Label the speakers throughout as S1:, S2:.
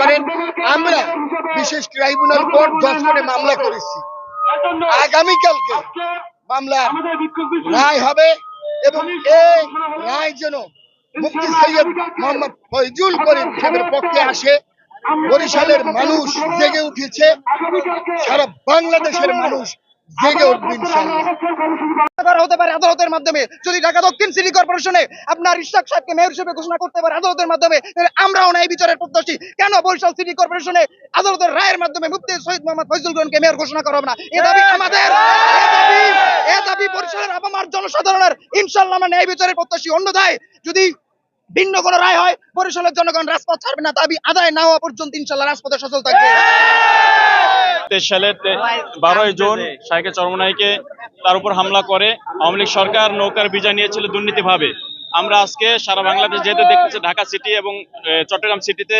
S1: করেন, আমরা বিশেষ ট্রাইব্যুনাল কোর্ট 10 করে মামলা করেছি। আগামীকালকে মামলা রায় হবে এবং এই রায় যেন মুফতি সৈয়দ মোহাম্মদ ফয়জুল করিম সাহেবের পক্ষে আসে। বরিশালের মানুষ জেগে উঠেছে, সারা বাংলাদেশের মানুষ জেগে উঠবে ইনশাআল্লাহ।
S2: হতে পারে আদালতের মাধ্যমে। যদি ঢাকা দক্ষিণ সিটি কর্পোরেশনে আপনার ইশরাক সাহেবকে মেয়র হিসেবে ঘোষণা করতে পারে আদালতের মাধ্যমে, আমরাও না এই বিচারের প্রত্যাশী। কেন বরিশাল সিটি কর্পোরেশনে আদালতের রায়ের মাধ্যমে মুফতি সৈয়দ মোহাম্মদ ফয়জুল করিমকে মেয়র ঘোষণা করা হবে না? এ দাবি আমাদের, এ দাবি বরিশালের আপামার জনসাধারণের। ইনশাআল্লাহ আমরা ন্যায় বিচারের প্রত্যাশী। অন্যথায় যদি ভিন্ন কোন রায় হয়, বরিশালের জনগণ রাজপথ ছাড়বে না। দাবি আদায় না হওয়া পর্যন্ত ইনশাআল্লাহ রাজপথে সচল থাকবে।
S3: 23 সালের 12 জুন শাইখে চরমনাইকে তার উপর হামলা করে আওয়ামী লীগ সরকার নৌকার বিজয় নিয়েছিল দুর্নীতিভাবে। আমরা আজকে সারা বাংলাদেশ যেহেতু দেখতেছি ঢাকা সিটি এবং চট্টগ্রাম সিটিতে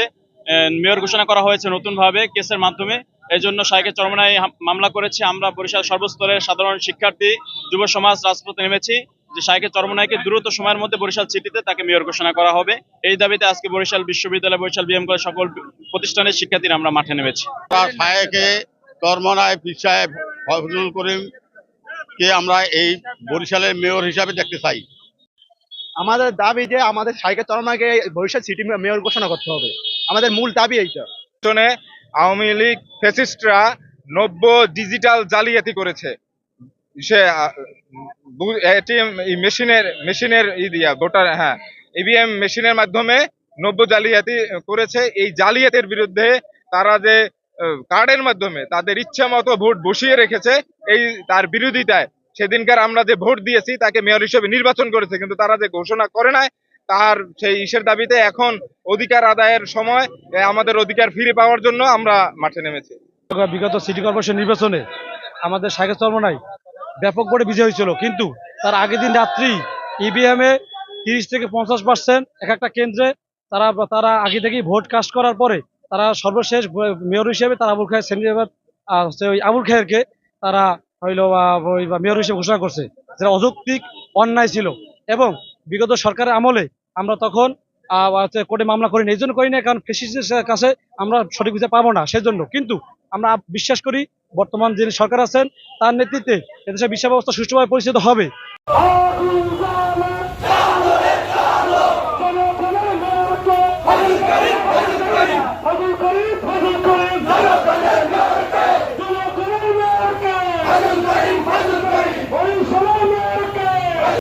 S3: মেয়র ঘোষণা করা হয়েছে নতুন ভাবে কেসের মাধ্যমে। এই জন্য শাইখে চরমনাই মামলা করেছে। আমরা বরিশাল সর্বস্তরের সাধারণ শিক্ষার্থী, যুব সমাজ রাজপথে নেমেছি যে শাইখে চরমনাইকে দ্রুত সময়ের মধ্যে বরিশাল সিটিতে তাকে মেয়র ঘোষণা করা হবে। এই দাবিতে আজকে বরিশাল বিশ্ববিদ্যালয়, বরিশাল বিএম কলেজ সকল প্রতিষ্ঠানের শিক্ষার্থীরা আমরা মাঠে নেমেছি।
S4: শাইখে চরমনাই পীর সাহেব ফয়জুল করিম কে আমরা এই বরিশালের মেয়র হিসাবে দেখতে চাই।
S2: আমাদের দাবি যে আমাদের শাইখে চরমনাইকে বরিশাল সিটি মেয়র ঘোষণা করতে হবে। আমাদের মূল দাবি এইটা।
S5: আওয়ামী লীগ ফ্যাসিস্টরা নব্য ডিজিটাল জালিয়াতি করেছে। সে এটিএম মেশিনের ভোটার ইভিএম মেশিনের মাধ্যমে নব্য জালিয়াতি করেছে। এই জালিয়াতির বিরুদ্ধে তারা যে কার্ডের মাধ্যমে তাদের ইচ্ছা মতো ভোট বসিয়ে রেখেছে, এই তার বিরোধিতায় সেদিনকার আমরা যে ভোট দিয়েছি তাকে মেয়র হিসেবে নির্বাচন করেছে, কিন্তু তারা যে ঘোষণা করে নাই তার সেই ইসের দাবিতে এখন অধিকার আদায়ের সময় আমাদের অধিকার ফিরে পাওয়ার জন্য আমরা মাঠে নেমেছি।
S6: বিগত সিটি কর্পোরেশন নির্বাচনে আমাদের শাইখে চরমনাই ব্যাপক ভোটে বিজয় হয়েছিল, কিন্তু তার আগের দিন রাত্রি ইভিএম এ 30 থেকে 50% এক একটা কেন্দ্রে তারা আগে থেকেই ভোট কাস্ট করার পরে তারা সর্বশেষ মেয়র হিসেবে তারা আবুল খায়েরকে তারা মেয়র হিসেবে ঘোষণা করছে, যেটা অযৌক্তিক অন্যায় ছিল। এবং বিগত সরকারের আমলে আমরা তখন কোর্টে মামলা করিনি। এই জন্য করি না কারণ ফ্যাসিস্টের কাছে আমরা সঠিক বিচার পাবো না, সেজন্য। কিন্তু আমরা বিশ্বাস করি বর্তমান যিনি সরকার আছেন তার নেতৃত্বে এদেশের বিচার ব্যবস্থা সুষ্ঠুভাবে পরিচালিত হবে।